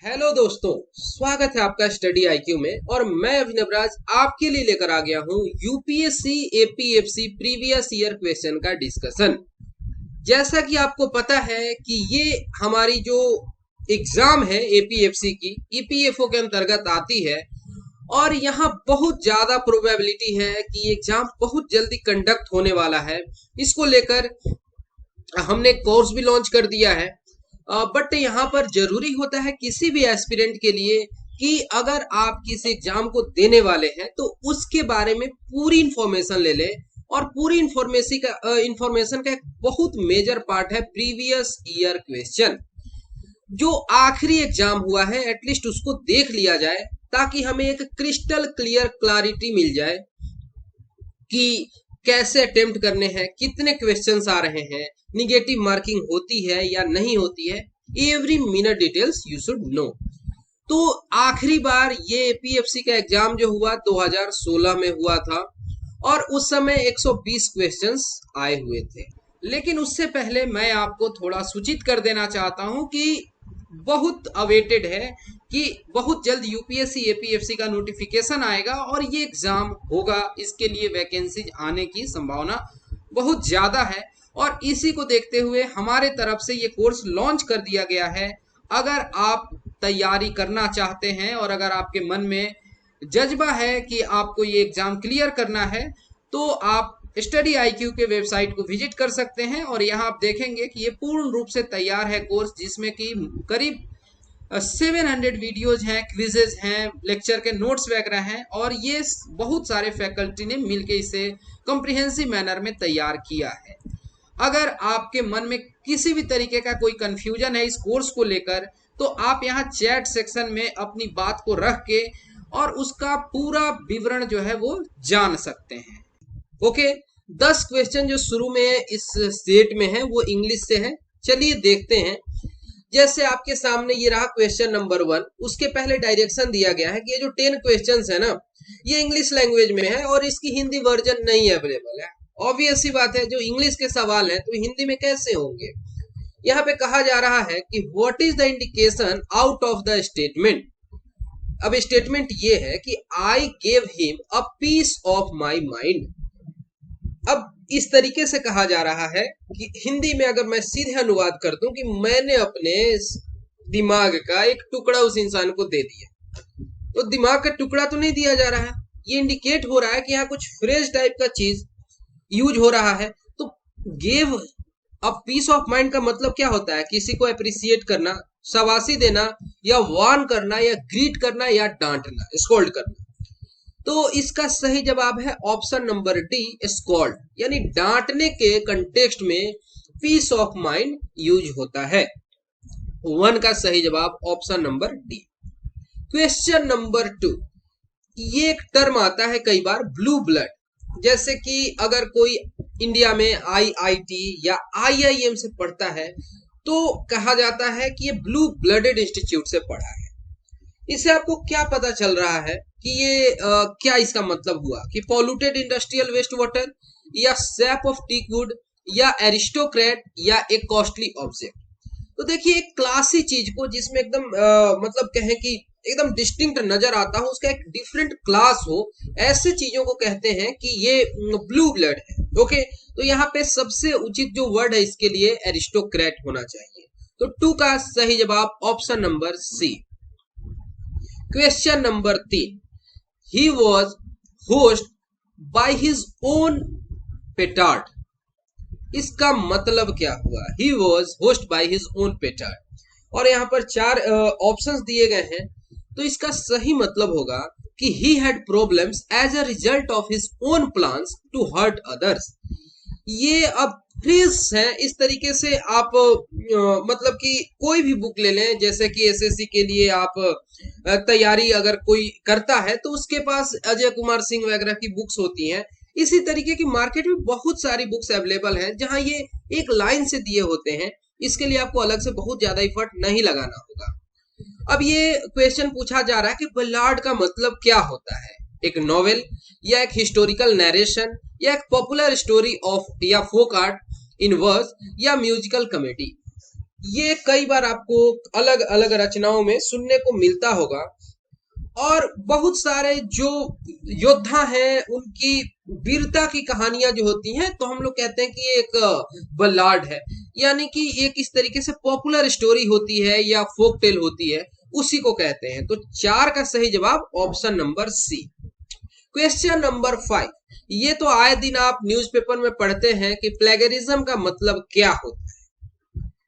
Hello दोस्तों, स्वागत है आपका स्टडी आईक्यू में। और मैं अभिनव राज आपके लिए लेकर आ गया हूं UPSC APFC previous year question का डिस्कशन। जैसा कि आपको पता है कि ये हमारी जो एग्जाम है एपीएफसी की ईपीएफओ के अंतर्गत आती है और यहाँ बहुत ज्यादा प्रोबेबिलिटी है कि एग्जाम बहुत जल्दी कंडक्ट होने वाला है। इसको लेकर हमने कोर्स भी लॉन्च कर दिया है। बट यहाँ पर जरूरी होता है किसी भी एस्पिरेंट के लिए कि अगर आप किसी एग्जाम को देने वाले हैं तो उसके बारे में पूरी इंफॉर्मेशन ले लें। और पूरी इंफॉर्मेशन का एक बहुत मेजर पार्ट है प्रीवियस ईयर क्वेश्चन। जो आखिरी एग्जाम हुआ है एटलीस्ट उसको देख लिया जाए ताकि हमें एक क्रिस्टल क्लियर क्लैरिटी मिल जाए कि कैसे अटेम्प्ट करने हैं, कितने क्वेश्चंस आ रहे हैं, निगेटिव मार्किंग होती है या नहीं होती है, every minute details you should know. तो आखिरी बार ये एपीएफसी का एग्जाम जो हुआ 2016 में हुआ था और उस समय 120 क्वेश्चंस आए हुए थे। लेकिन उससे पहले मैं आपको थोड़ा सूचित कर देना चाहता हूं कि बहुत अवेटेड है कि बहुत जल्द यूपीएससी एपीएफसी का नोटिफिकेशन आएगा और ये एग्जाम होगा। इसके लिए वैकेंसी आने की संभावना बहुत ज्यादा है और इसी को देखते हुए हमारे तरफ से ये कोर्स लॉन्च कर दिया गया है। अगर आप तैयारी करना चाहते हैं और अगर आपके मन में जज्बा है कि आपको ये एग्जाम क्लियर करना है तो आप स्टडी आईक्यू के वेबसाइट को विजिट कर सकते हैं और यहाँ आप देखेंगे कि ये पूर्ण रूप से तैयार है कोर्स, जिसमें कि करीब 700 वीडियोज हैं, क्विजेज हैं, लेक्चर के नोट्स वगैरह हैं और ये बहुत सारे फैकल्टी ने मिलकर इसे कॉम्प्रिहेंसिव मैनर में तैयार किया है। अगर आपके मन में किसी भी तरीके का कोई कंफ्यूजन है इस कोर्स को लेकर तो आप यहाँ चैट सेक्शन में अपनी बात को रख के और उसका पूरा विवरण जो है वो जान सकते हैं। ओके, 10 क्वेश्चन जो शुरू में इस सेट में है वो इंग्लिश से है। चलिए देखते हैं। जैसे आपके सामने ये रहा क्वेश्चन नंबर 1। उसके पहले डायरेक्शन दिया गया है कि ये जो 10 क्वेश्चंस है ना ये इंग्लिश लैंग्वेज में है और इसकी हिंदी वर्जन नहीं अवेलेबल है। ऑब्वियस सी बात है, जो इंग्लिश के सवाल है तो हिंदी में कैसे होंगे। यहाँ पे कहा जा रहा है कि what is the indication out of the statement. अब स्टेटमेंट ये है कि I gave him a piece of my mind. अब इस तरीके से कहा जा रहा है कि हिंदी में अगर मैं सीधे अनुवाद कर दूं कि मैंने अपने दिमाग का एक टुकड़ा उस इंसान को दे दिया, तो दिमाग का टुकड़ा तो नहीं दिया जा रहा है। ये इंडिकेट हो रहा है कि यहाँ कुछ फ्रेज टाइप का चीज यूज हो रहा है। तो gave a piece of mind का मतलब क्या होता है? किसी को अप्रिसिएट करना, शाबाशी देना या वार्न करना या ग्रीट करना या डांटना, स्कोल्ड करना। तो इसका सही जवाब है ऑप्शन नंबर डी, स्कोल्ड, यानी डांटने के कंटेक्स्ट में पीस ऑफ माइंड यूज होता है। 1 का सही जवाब option number D. Question number 2, ये एक टर्म आता है कई बार, ब्लू ब्लड। जैसे कि अगर कोई इंडिया में आईआईटी या आईआईएम से पढ़ता है तो कहा जाता है कि ये ब्लू ब्लडेड इंस्टीट्यूट से पढ़ा है। इससे आपको क्या पता चल रहा है कि ये क्या इसका मतलब हुआ कि पॉल्यूटेड इंडस्ट्रियल वेस्ट वाटर या सैप ऑफ टीक वुड या एरिस्टोक्रेट या एक कॉस्टली ऑब्जेक्ट। तो देखिए, एक क्लासी चीज को जिसमें एकदम मतलब कहें कि एकदम डिस्टिंक्ट नजर आता हो, उसका एक डिफरेंट क्लास हो, ऐसे चीजों को कहते हैं कि ये ब्लू ब्लड है। ओके, तो यहाँ पे सबसे उचित जो वर्ड है इसके लिए एरिस्टोक्रेट होना चाहिए। तो 2 का सही जवाब option number C. Question number 3, he was host by his own petard। इसका मतलब क्या हुआ? he was host by his own petard और यहाँ पर 4 ऑप्शंस दिए गए हैं। तो इसका सही मतलब होगा कि he had problems as a result of his own plans to hurt others। ये अब फ्रेज है, इस तरीके से आप मतलब कि कोई भी बुक ले लें, जैसे कि एसएससी के लिए आप तैयारी अगर कोई करता है तो उसके पास अजय कुमार सिंह वगैरह की बुक्स होती हैं। इसी तरीके की मार्केट में बहुत सारी बुक्स अवेलेबल हैं जहां ये एक लाइन से दिए होते हैं। इसके लिए आपको अलग से बहुत ज्यादा एफर्ट नहीं लगाना होगा। अब ये क्वेश्चन पूछा जा रहा है कि बलार्ड का मतलब क्या होता है? एक नॉवेल या एक हिस्टोरिकल नरेशन या एक पॉपुलर स्टोरी ऑफ या फोक आर्ट इन वर्स या म्यूजिकल कॉमेडी। ये कई बार आपको अलग अलग रचनाओं में सुनने को मिलता होगा। और बहुत सारे जो योद्धा हैं उनकी वीरता की कहानियां जो होती हैं तो हम लोग कहते हैं कि एक बलाड है, यानी कि एक इस तरीके से पॉपुलर स्टोरी होती है या फोक टेल होती है, उसी को कहते हैं। तो 4 का सही जवाब option number C. Question number 5, ये तो आए दिन आप न्यूज़पेपर में पढ़ते हैं कि प्लेगरिज्म का मतलब क्या होता है।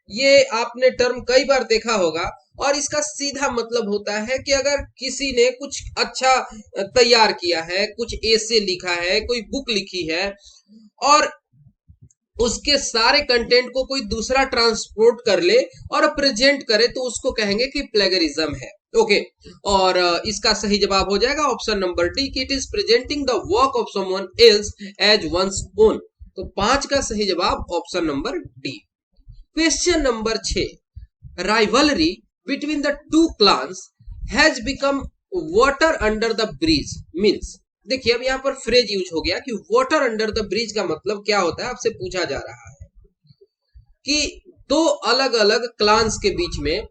ये आपने टर्म कई बार देखा होगा और इसका सीधा मतलब होता है कि अगर किसी ने कुछ अच्छा तैयार किया है, कुछ एसे लिखा है, कोई बुक लिखी है और उसके सारे कंटेंट को कोई दूसरा ट्रांसपोर्ट कर ले और प्रेजेंट करे तो उसको कहेंगे कि प्लेगरिज्म है। ओके, और इसका सही जवाब हो जाएगा ऑप्शन नंबर डी कि it is presenting the work of someone else as one's own. तो 5 का सही जवाब option number D. Question number 6, rivalry between the two clans has become water under the bridge means. देखिए अब यहाँ पर phrase use हो गया कि वाटर अंडर द ब्रिज का मतलब क्या होता है, आपसे पूछा जा रहा है कि दो अलग अलग क्लान्स के बीच में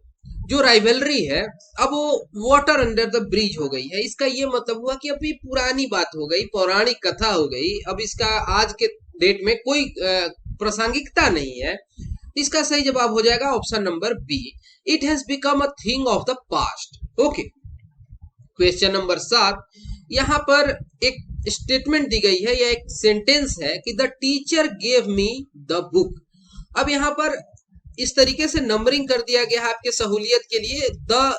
जो राइवलरी है अब वो वाटर अंडर द ब्रिज हो गई है। इसका ये मतलब हुआ कि अभी पुरानी बात हो गई, पौराणिक कथा हो गई, अब इसका आज के डेट में कोई प्रासंगिकता नहीं है। इसका सही जवाब हो जाएगा option number B, it has become a thing of the past. Okay, question number 7, यहाँ पर एक स्टेटमेंट दी गई है या एक सेंटेंस है कि the teacher gave me the book. अब यहाँ पर इस तरीके से नंबरिंग कर दिया गया है आपके सहूलियत के लिए। द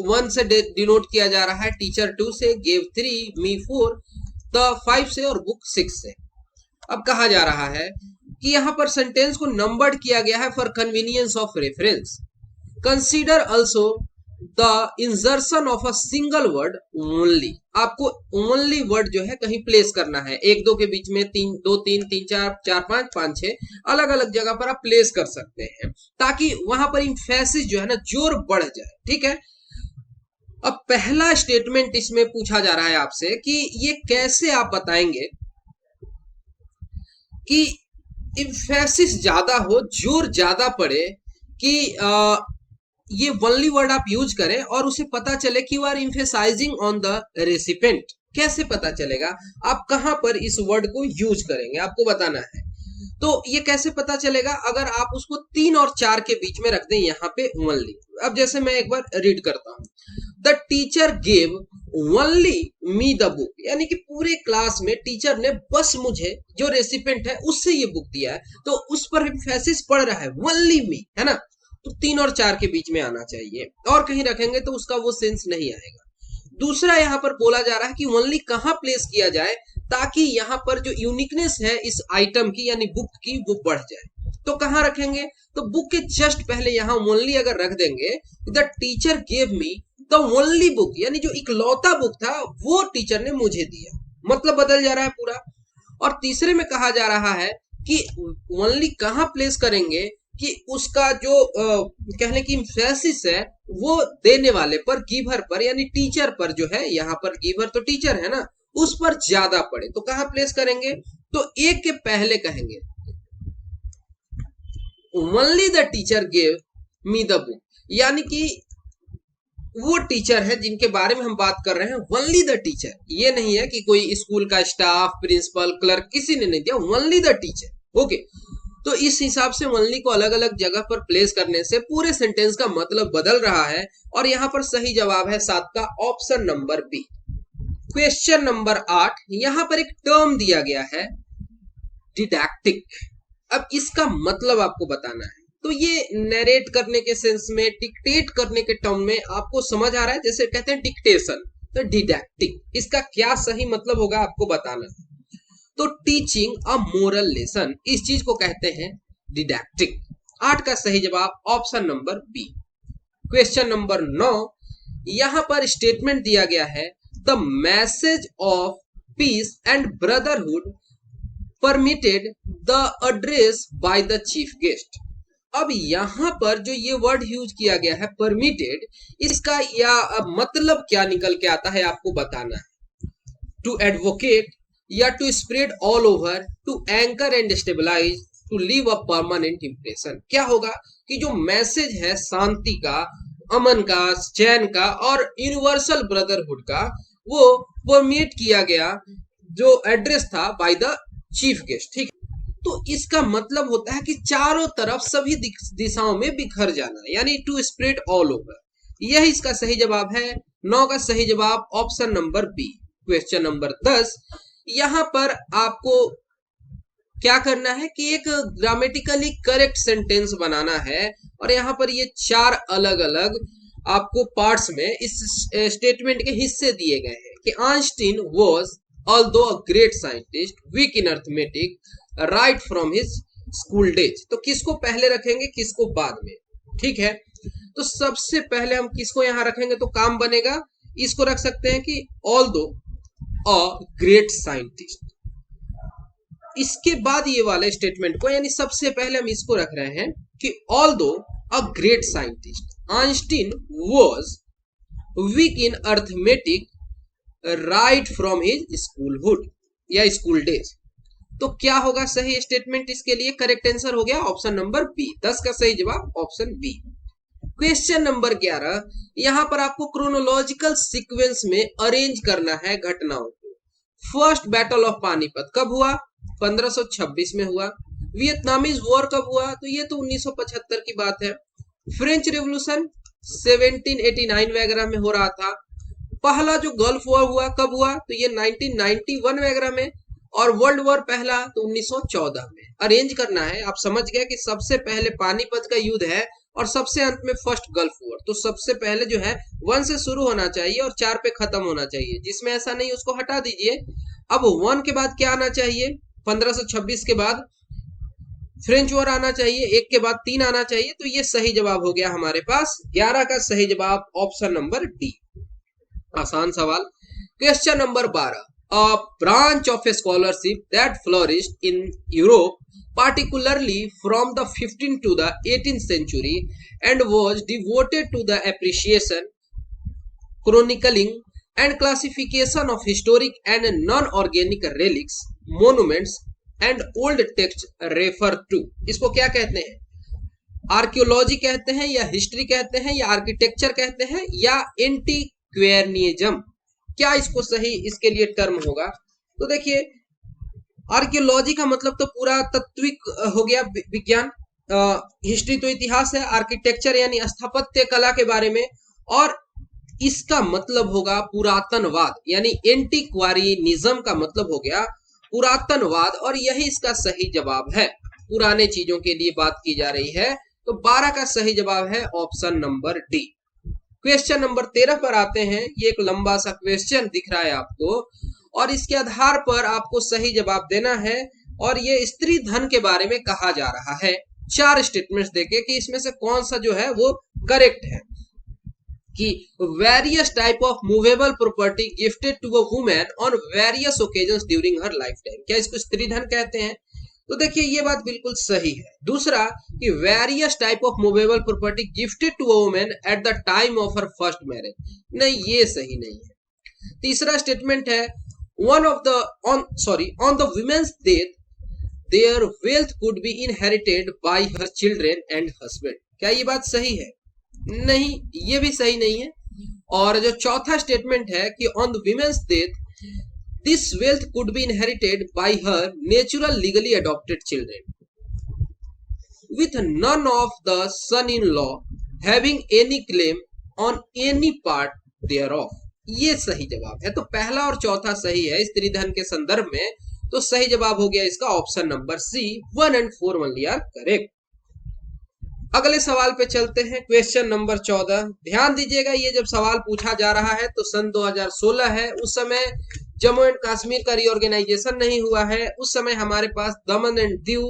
1 से डिनोट किया जा रहा है, टीचर 2 से, गेव 3, मी 4, द 5 से और बुक 6 से। अब कहा जा रहा है कि यहाँ पर सेंटेंस को नंबर्ड किया गया है for convenience of reference. Consider also the insertion of a single word only. आपको ओनली वर्ड जो है कहीं प्लेस करना है, 1 2 के बीच में 3 2 3 3 4 4 5 5 6 अलग अलग जगह पर आप प्लेस कर सकते हैं ताकि वहां पर इंफेसिस जो है ना जोर बढ़ जाए। ठीक है, अब पहला स्टेटमेंट इसमें पूछा जा रहा है आपसे कि ये कैसे आप बताएंगे कि इंफेसिस ज्यादा हो, जोर ज्यादा पड़े, कि ये ओनली वर्ड आप यूज करें और उसे पता चले कि you are emphasising on the recipient. कैसे पता चलेगा, आप कहां पर इस वर्ड को यूज करेंगे आपको बताना है। तो ये कैसे पता चलेगा, अगर आप उसको 3 और 4 के बीच में रख दें यहाँ पे ओनली। अब जैसे मैं एक बार रीड करता हूं, the teacher gave only me the book, यानी कि पूरे क्लास में टीचर ने बस मुझे जो रेसिपेंट है उससे ये बुक दिया है, तो उस पर एम्फेसिस पड़ रहा है ओनली मी, है ना। तो 3 और 4 के बीच में आना चाहिए, और कहीं रखेंगे तो उसका वो सेंस नहीं आएगा। दूसरा यहाँ पर बोला जा रहा है कि ओनली कहाँ प्लेस किया जाए ताकि यहाँ पर जो यूनिकनेस है इस आइटम की यानी बुक की वो बढ़ जाए। तो कहाँ रखेंगे, तो बुक के जस्ट पहले यहाँ ओनली अगर रख देंगे, the teacher gave me the only book, यानी जो इकलौता बुक था वो टीचर ने मुझे दिया, मतलब बदल जा रहा है पूरा। और तीसरे में कहा जा रहा है कि ओनली कहाँ प्लेस करेंगे कि उसका जो कहने की एम्फेसिस है वो देने वाले पर, गिवर पर, यानी टीचर पर जो है, यहाँ पर गिवर तो टीचर है ना, उस पर ज्यादा पड़े। तो कहाँ प्लेस करेंगे, तो एक के पहले कहेंगे only the teacher gave me the book, यानी कि वो टीचर है जिनके बारे में हम बात कर रहे हैं, ओनली द टीचर। ये नहीं है कि कोई स्कूल का स्टाफ, प्रिंसिपल, क्लर्क किसी ने नहीं दिया, ओनली द टीचर। ओके, तो इस हिसाब से ओनली को अलग अलग जगह पर प्लेस करने से पूरे सेंटेंस का मतलब बदल रहा है। और यहाँ पर सही जवाब है 7 का option number B. Question number 8, यहाँ पर एक टर्म दिया गया है डिडैक्टिक। अब इसका मतलब आपको बताना है। तो ये नरेट करने के सेंस में, डिक्टेट करने के टर्म में आपको समझ आ रहा है, जैसे कहते हैं डिक्टेशन, तो डिडैक्टिक इसका क्या सही मतलब होगा आपको बताना है। तो टीचिंग अ मोरल लेसन, इस चीज को कहते हैं डिडैक्टिक। 8 का सही जवाब option number B. Question number 9, यहां पर स्टेटमेंट दिया गया है the message of peace and brotherhood permeated the address by the chief guest. अब यहां पर जो ये वर्ड यूज किया गया है परमिटेड, इसका या मतलब क्या निकल के आता है आपको बताना है। टू एडवोकेट या to spread all over, to anchor and stabilise, to leave a permanent impression. क्या होगा कि जो मैसेज है शांति का, अमन का, चैन का और यूनिवर्सल ब्रदरहुड का, वो परमिट किया गया जो एड्रेस था बाय द चीफ गेस्ट। ठीक, तो इसका मतलब होता है कि चारों तरफ सभी दिशाओं में बिखर जाना, यानी टू स्प्रेड ऑल ओवर। यह इसका सही जवाब है। 9 का सही जवाब option number B. Question number 10, यहां पर आपको क्या करना है कि एक ग्रामेटिकली करेक्ट सेंटेंस बनाना है, और यहाँ पर ये 4 अलग अलग आपको पार्ट्स में इस स्टेटमेंट के हिस्से दिए गए हैं कि Einstein was although a great scientist weak in arithmetic right from his school days. तो किसको पहले रखेंगे, किसको बाद में? ठीक है, तो सबसे पहले हम किसको यहाँ रखेंगे तो काम बनेगा, इसको रख सकते हैं कि ऑल्दो अ ग्रेट साइंटिस्ट। इसके बाद ये वाले स्टेटमेंट को, यानी सबसे पहले हम इसको रख रहे हैं कि although a great scientist Einstein was weak in arithmetic right from his schoolhood या स्कूल डेज। तो क्या होगा सही स्टेटमेंट इसके लिए? करेक्ट आंसर हो गया ऑप्शन नंबर बी। 10 का सही जवाब ऑप्शन बी। क्वेश्चन नंबर 11, यहां पर आपको क्रोनोलॉजिकल सीक्वेंस में अरेंज करना है घटनाओं को। फर्स्ट बैटल ऑफ पानीपत कब हुआ? 1526 में हुआ। वियतनामीज वॉर कब हुआ? तो ये तो 1975 की बात है। फ्रेंच रेवोल्यूशन 1789 वगैरह में हो रहा था। पहला जो गल्फ वॉर हुआ कब हुआ? तो ये 1991 वगैरह में। और वर्ल्ड वॉर पहला तो 1914 में। अरेंज करना है। आप समझ गए कि सबसे पहले पानीपत का युद्ध है और सबसे अंत में फर्स्ट गल्फ वॉर। तो सबसे पहले जो है 1 से शुरू होना चाहिए और 4 पे खत्म होना चाहिए। जिसमें ऐसा नहीं उसको हटा दीजिए। अब 1 के बाद क्या आना चाहिए? 1526 के बाद फ्रेंच वॉर आना चाहिए। 1 के बाद 3 आना चाहिए। तो ये सही जवाब हो गया हमारे पास। 11 का सही जवाब ऑप्शन नंबर डी। आसान सवाल। Question number 12, a branch of a scholarship that flourished in Europe, particularly from the 15th to the 18th century, and was devoted to the appreciation, chronicling, and classification of historic and non-organic relics, monuments, and old texts refer to। इसको क्या कहते हैं? Archaeology कहते हैं, या history कहते हैं, या आर्किटेक्चर कहते हैं, या एंटीक्वेरियनिज्म? क्या इसको सही इसके लिए टर्म होगा? तो देखिए, आर्कियोलॉजी का मतलब तो पूरा तत्विक हो गया विज्ञान, हिस्ट्री तो इतिहास है, आर्किटेक्चर यानी स्थापत्य कला के बारे में, और इसका मतलब होगा पुरातनवाद, यानी एंटीक्वेरियनिज्म का मतलब हो गया पुरातनवाद, और यही इसका सही जवाब है। पुराने चीजों के लिए बात की जा रही है। तो 12 का सही जवाब है option number D. Question number 13 पर आते हैं। ये एक लंबा सा क्वेश्चन दिख रहा है आपको, और इसके आधार पर आपको सही जवाब देना है। और ये स्त्री धन के बारे में कहा जा रहा है। 4 स्टेटमेंट्स देके कि इसमें से कौन सा जो है वो करेक्ट है। कि various type of movable property gifted to a women on various occasions during her lifetime, क्या इसको स्त्री धन कहते हैं? तो देखिए, ये बात बिल्कुल सही है। दूसरा कि various type of movable property gifted to a women at the time of her first marriage, नहीं, ये सही नहीं है। तीसरा स्टेटमेंट है on the women's death their wealth could be inherited by her children and husband, क्या ये बात सही है? नहीं, ये भी सही नहीं है। और जो चौथा स्टेटमेंट है कि on the women's death this wealth could be inherited by her natural legally adopted children with none of the son-in-law having any claim on any part thereof, ये सही जवाब है। तो पहला और चौथा सही है स्त्री धन के संदर्भ में। तो सही जवाब हो गया इसका ऑप्शन नंबर सी। 1 और 4 ओनली आर करेक्ट। अगले सवाल पे चलते हैं। क्वेश्चन नंबर 14, ध्यान दीजिएगा, ये जब सवाल पूछा जा रहा है तो सन 2016 है। उस समय जम्मू एंड कश्मीर का रीऑर्गेनाइजेशन नहीं हुआ है। उस समय हमारे पास दमन एंड दीव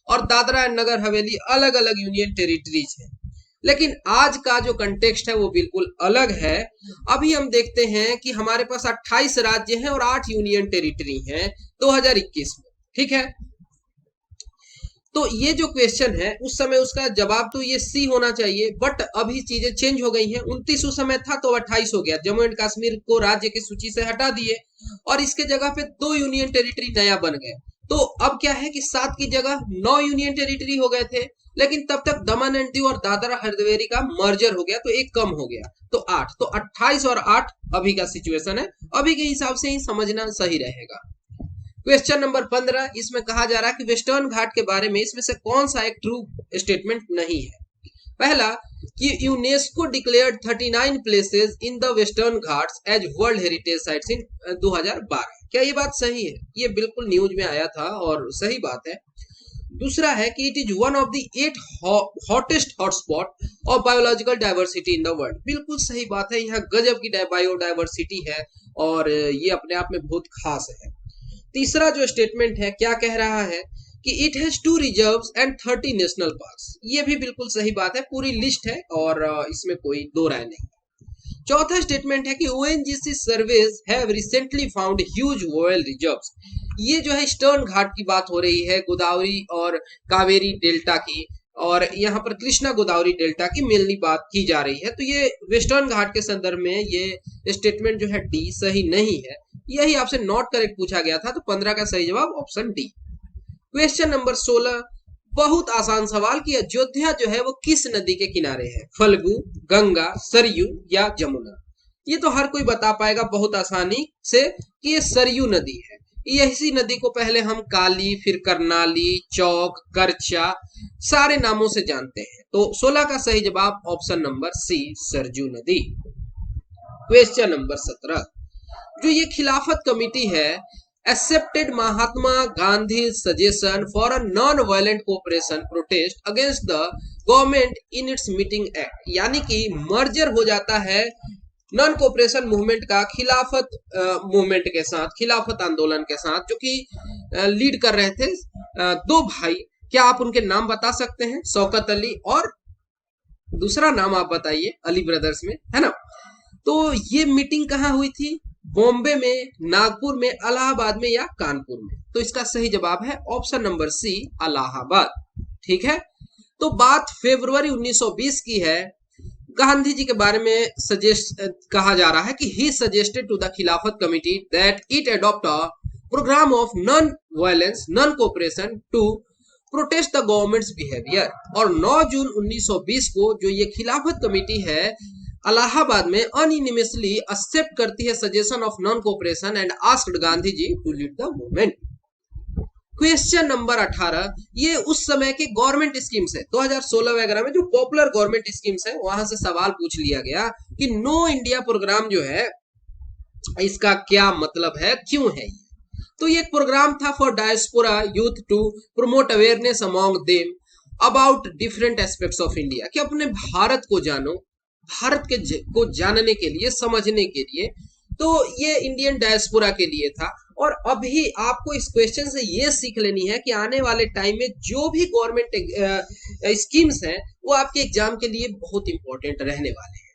और दादरा एंड नगर हवेली अलग अलग यूनियन टेरिटरीज है। लेकिन आज का जो कंटेक्स्ट है वो बिल्कुल अलग है। अभी हम देखते हैं कि हमारे पास 28 राज्य हैं और 8 यूनियन टेरिटरी हैं 2021 में। ठीक है, तो ये जो क्वेश्चन है उस समय उसका जवाब तो ये सी होना चाहिए, बट अभी चीजें चेंज हो गई हैं। 29 उस समय था तो 28 हो गया। जम्मू एंड कश्मीर को राज्य की सूची से हटा दिए और इसके जगह पे 2 यूनियन टेरिटरी नया बन गए। तो अब क्या है कि 7 की जगह 9 यूनियन टेरिटरी हो गए थे, लेकिन तब तक दमन एंड दीव और दादरा हरदवेरी का मर्जर हो गया तो एक कम हो गया, तो 8, तो 28 और 8 अभी का सिचुएशन है, अभी के हिसाब से ही समझना सही रहेगा। क्वेश्चन नंबर 15, इसमें कहा जा रहा है कि वेस्टर्न घाट के बारे में इसमें से कौन सा एक ट्रू स्टेटमेंट नहीं है। पहला कि UNESCO declared 39 places in the Western Ghats as world heritage sites in 2012। क्या ये बात सही है? ये बिल्कुल न्यूज में आया था और सही बात है। दूसरा है कि it is one of the 8 hottest hotspot of biological diversity in the world. बिल्कुल सही बात है, यहाँ गजब की बायोडाइवर्सिटी है और ये अपने आप में बहुत खास है। तीसरा जो स्टेटमेंट है क्या कह रहा है कि it has 2 reserves and 30 national parks. ये भी बिल्कुल सही बात है, पूरी लिस्ट है और इसमें कोई दो राय नहीं। चौथा स्टेटमेंट है कि ONGC surveys have recently found huge oil reserves. ये जो है ईस्टर्न घाट की बात हो रही है, गोदावरी और कावेरी डेल्टा की, और यहाँ पर कृष्णा गोदावरी डेल्टा की मेनली बात की जा रही है। तो ये वेस्टर्न घाट के संदर्भ में ये स्टेटमेंट जो है डी सही नहीं है, यही आपसे नॉट करेक्ट पूछा गया था, तो 15 का सही जवाब ऑप्शन डी। क्वेश्चन नंबर 16, बहुत आसान सवाल कि अयोध्या जो है वो किस नदी के किनारे है? फल्गु, गंगा, सरयू या जमुना? ये तो हर कोई बता पाएगा बहुत आसानी से कि ये सरयू नदी है। इसी नदी को पहले हम काली, फिर करनाली, चौक, करचा सारे नामों से जानते हैं। तो 16 का सही जवाब ऑप्शन नंबर सी, सरयू नदी। क्वेश्चन नंबर 17, जो ये खिलाफत कमेटी है accepted Mahatma Gandhi suggestion for a non-violent cooperation protest against the government in its meeting act। यानी कि मर्जर हो जाता है नॉन कोऑपरेशन मूवमेंट का खिलाफत मूवमेंट के साथ, खिलाफत आंदोलन के साथ, जो कि लीड कर रहे थे दो भाई। क्या आप उनके नाम बता सकते हैं? शौकत अली और दूसरा नाम आप बताइए, अली ब्रदर्स में, है ना। तो ये मीटिंग कहाँ हुई थी? बॉम्बे में, नागपुर में, इलाहाबाद में या कानपुर में? तो इसका सही जवाब है ऑप्शन नंबर सी, इलाहाबाद। ठीक है, तो बात फरवरी 1920 की है। गांधी जी के बारे में कहा जा रहा है कि he suggested to the Khilafat committee that it adopt a programme of non violence, non cooperation to protest the government's behaviour. और 9 जून 1920 को जो ये खिलाफत कमेटी है इलाहाबाद में अनइनिमियसली एक्सेप्ट करती है suggestion of non cooperation and asked Gandhi ji to lead the movement. Question number 18, ये उस समय के गवर्नमेंट स्कीम्स है 2016 वगैरह में जो पॉपुलर गवर्नमेंट स्कीम्स है, वहां से सवाल पूछ लिया गया कि नो इंडिया प्रोग्राम जो है इसका क्या मतलब है, क्यों है ये? तो ये एक प्रोग्राम था for diaspora youth to promote awareness among them about different aspects of India, कि अपने भारत को जानो, भारत के को जानने के लिए, समझने के लिए। तो ये इंडियन डायस्पोरा के लिए था। और अभी आपको इस क्वेश्चन से ये सीख लेनी है कि आने वाले टाइम में जो भी गवर्नमेंट स्कीम्स हैं वो आपके एग्जाम के लिए बहुत इंपॉर्टेंट रहने वाले हैं।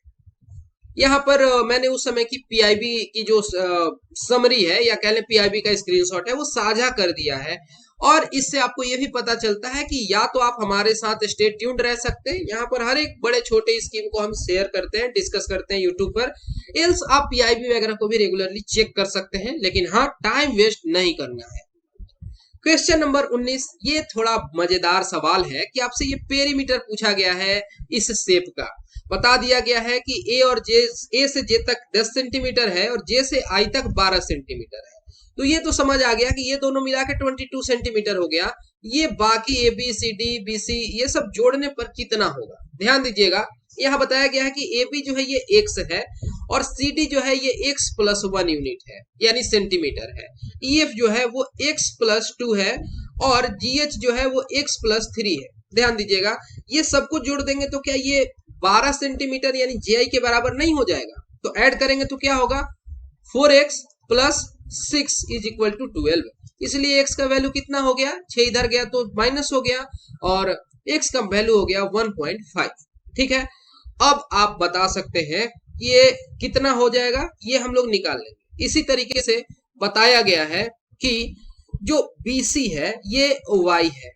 यहाँ पर मैंने उस समय की पीआईबी की जो समरी है या कह लें पीआईबी का स्क्रीनशॉट है वो साझा कर दिया है, और इससे आपको ये भी पता चलता है कि या तो आप हमारे साथ स्टे ट्यून्ड रह सकते हैं, यहाँ पर हर एक बड़े छोटे स्कीम को हम शेयर करते हैं, डिस्कस करते हैं यूट्यूब पर, एल्स आप पीआईबी वगैरह को भी रेगुलरली चेक कर सकते हैं, लेकिन हाँ टाइम वेस्ट नहीं करना है। क्वेश्चन नंबर 19, ये थोड़ा मजेदार सवाल है कि आपसे ये पेरीमीटर पूछा गया है इस शेप का। बता दिया गया है कि ए से जे तक 10 सेंटीमीटर है और जे से आई तक 12 सेंटीमीटर है। तो ये तो समझ आ गया कि ये दोनों मिला के 22 सेंटीमीटर हो गया। ये बाकी A B C D B C ये सब जोड़ने पर कितना होगा? ध्यान दीजिएगा, यहाँ बताया गया है कि ए बी जो है ये x है और सी डी जो है ये x+1 यूनिट है, यानी सेंटीमीटर है। ई एफ जो है वो x+2 है और जी एच जो है वो x+3 है। ध्यान दीजिएगा, ये सबको जोड़ देंगे तो क्या ये 12 सेंटीमीटर यानी जी के बराबर नहीं हो जाएगा? तो ऐड करेंगे तो क्या होगा? 4x + 6 = 12। इसलिए x का वैल्यू कितना हो गया? 6 इधर गया तो माइनस हो गया और x का वैल्यू हो गया 1.5। ठीक है, अब आप बता सकते हैं ये कितना हो जाएगा, ये हम लोग निकाल लेंगे। इसी तरीके से बताया गया है कि जो BC है ये y है,